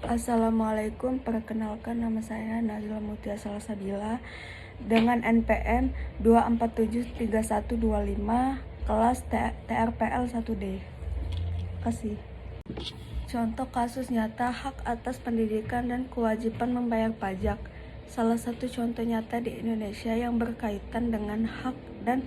Assalamualaikum, perkenalkan nama saya Nazila Mutia Salsabila dengan NPM 2473125 kelas TRPL 1D. Kasih. Contoh kasus nyata hak atas pendidikan dan kewajiban membayar pajak. Salah satu contoh nyata di Indonesia yang berkaitan dengan hak dan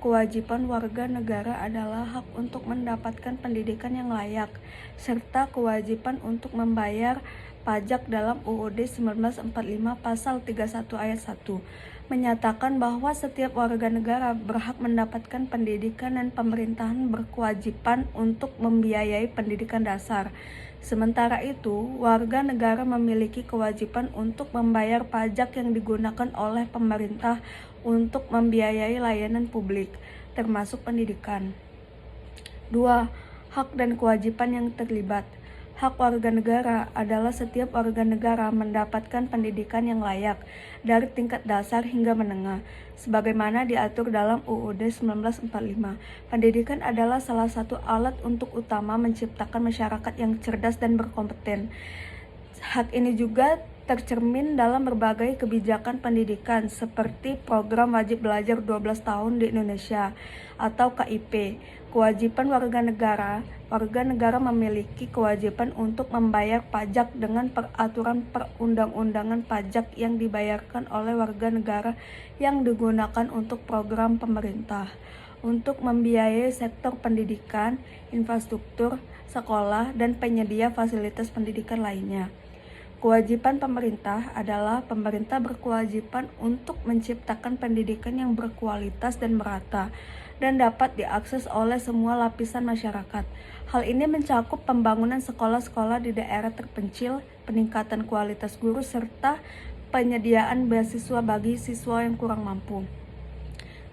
kewajiban warga negara adalah hak untuk mendapatkan pendidikan yang layak, serta kewajiban untuk membayar pajak dalam UUD 1945 Pasal 31 Ayat 1, menyatakan bahwa setiap warga negara berhak mendapatkan pendidikan dan pemerintahan berkewajiban untuk membiayai pendidikan dasar. Sementara itu, warga negara memiliki kewajiban untuk membayar pajak yang digunakan oleh pemerintah untuk membiayai layanan publik, termasuk pendidikan. 2. Hak dan kewajiban yang terlibat. Hak warga negara adalah setiap warga negara mendapatkan pendidikan yang layak dari tingkat dasar hingga menengah, sebagaimana diatur dalam UUD 1945. Pendidikan adalah salah satu alat untuk utama menciptakan masyarakat yang cerdas dan berkompeten. Hak ini juga tercermin dalam berbagai kebijakan pendidikan seperti program wajib belajar 12 tahun di Indonesia atau KIP. Kewajiban warga negara memiliki kewajiban untuk membayar pajak dengan peraturan perundang-undangan pajak yang dibayarkan oleh warga negara yang digunakan untuk program pemerintah untuk membiayai sektor pendidikan, infrastruktur, sekolah, dan penyedia fasilitas pendidikan lainnya. Kewajiban pemerintah adalah pemerintah berkewajiban untuk menciptakan pendidikan yang berkualitas dan merata dan dapat diakses oleh semua lapisan masyarakat. Hal ini mencakup pembangunan sekolah-sekolah di daerah terpencil, peningkatan kualitas guru, serta penyediaan beasiswa bagi siswa yang kurang mampu.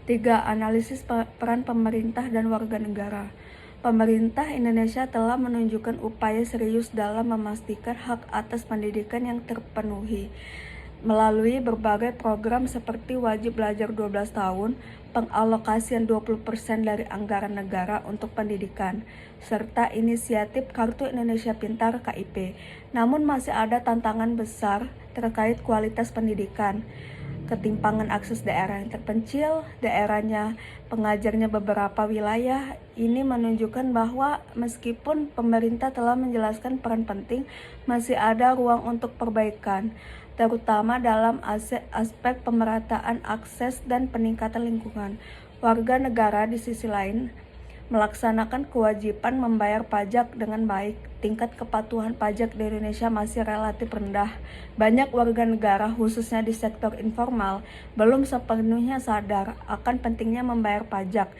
3. Analisis peran pemerintah dan warga negara. Pemerintah Indonesia telah menunjukkan upaya serius dalam memastikan hak atas pendidikan yang terpenuhi melalui berbagai program seperti wajib belajar 12 tahun, pengalokasian 20% dari anggaran negara untuk pendidikan, serta inisiatif Kartu Indonesia Pintar KIP. Namun masih ada tantangan besar terkait kualitas pendidikan. Ketimpangan akses daerah yang terpencil, daerahnya pengajarnya beberapa wilayah, ini menunjukkan bahwa meskipun pemerintah telah menjelaskan peran penting, masih ada ruang untuk perbaikan, terutama dalam aspek pemerataan akses dan peningkatan lingkungan. Warga negara di sisi lain melaksanakan kewajiban membayar pajak dengan baik. Tingkat kepatuhan pajak di Indonesia masih relatif rendah. Banyak warga negara, khususnya di sektor informal, belum sepenuhnya sadar akan pentingnya membayar pajak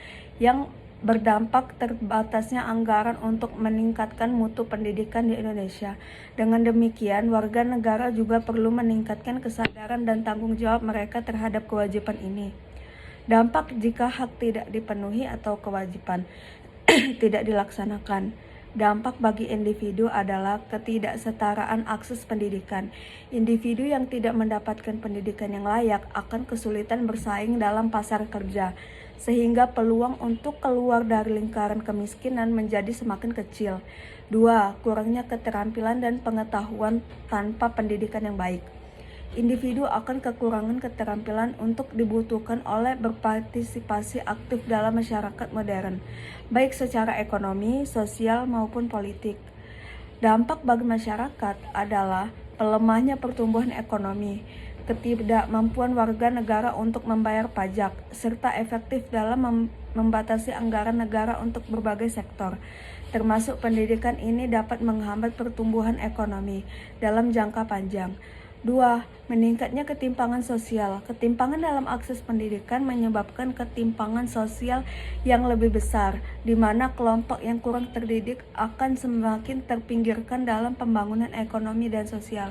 yang berdampak terbatasnya anggaran untuk meningkatkan mutu pendidikan di Indonesia. Dengan demikian, warga negara juga perlu meningkatkan kesadaran dan tanggung jawab mereka terhadap kewajiban ini. Dampak jika hak tidak dipenuhi atau kewajiban tidak dilaksanakan. Dampak bagi individu adalah ketidaksetaraan akses pendidikan. Individu yang tidak mendapatkan pendidikan yang layak akan kesulitan bersaing dalam pasar kerja, sehingga peluang untuk keluar dari lingkaran kemiskinan menjadi semakin kecil. 2. Kurangnya keterampilan dan pengetahuan tanpa pendidikan yang baik. Individu akan kekurangan keterampilan untuk dibutuhkan oleh berpartisipasi aktif dalam masyarakat modern, baik secara ekonomi, sosial, maupun politik. Dampak bagi masyarakat adalah pelemahnya pertumbuhan ekonomi, ketidakmampuan warga negara untuk membayar pajak, serta efektif dalam membatasi anggaran negara untuk berbagai sektor, termasuk pendidikan. Ini dapat menghambat pertumbuhan ekonomi dalam jangka panjang. 2. Meningkatnya ketimpangan sosial. Ketimpangan dalam akses pendidikan menyebabkan ketimpangan sosial yang lebih besar, di mana kelompok yang kurang terdidik akan semakin terpinggirkan dalam pembangunan ekonomi dan sosial.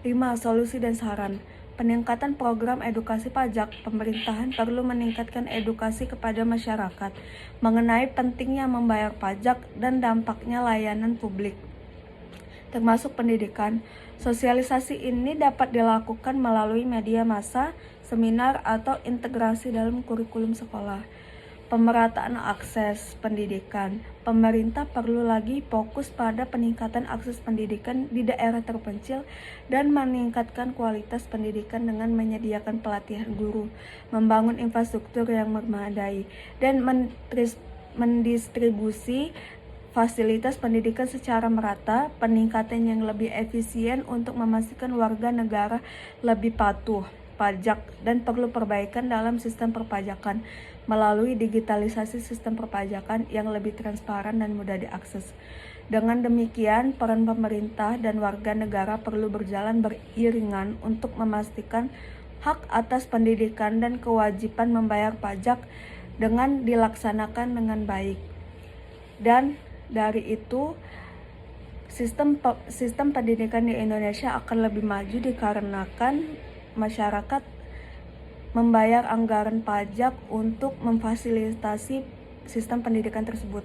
5. Solusi dan saran. Peningkatan program edukasi pajak. Pemerintahan perlu meningkatkan edukasi kepada masyarakat mengenai pentingnya membayar pajak dan dampaknya layanan publik, termasuk pendidikan. Sosialisasi ini dapat dilakukan melalui media massa, seminar, atau integrasi dalam kurikulum sekolah. Pemerataan akses pendidikan. Pemerintah perlu lagi fokus pada peningkatan akses pendidikan di daerah terpencil dan meningkatkan kualitas pendidikan dengan menyediakan pelatihan guru, membangun infrastruktur yang memadai, dan mendistribusi fasilitas pendidikan secara merata, peningkatan yang lebih efisien untuk memastikan warga negara lebih patuh pajak, dan perlu perbaikan dalam sistem perpajakan melalui digitalisasi sistem perpajakan yang lebih transparan dan mudah diakses. Dengan demikian, peran pemerintah dan warga negara perlu berjalan beriringan untuk memastikan hak atas pendidikan dan kewajiban membayar pajak dengan dilaksanakan dengan baik. Dan dari itu, sistem pendidikan di Indonesia akan lebih maju dikarenakan masyarakat membayar anggaran pajak untuk memfasilitasi sistem pendidikan tersebut.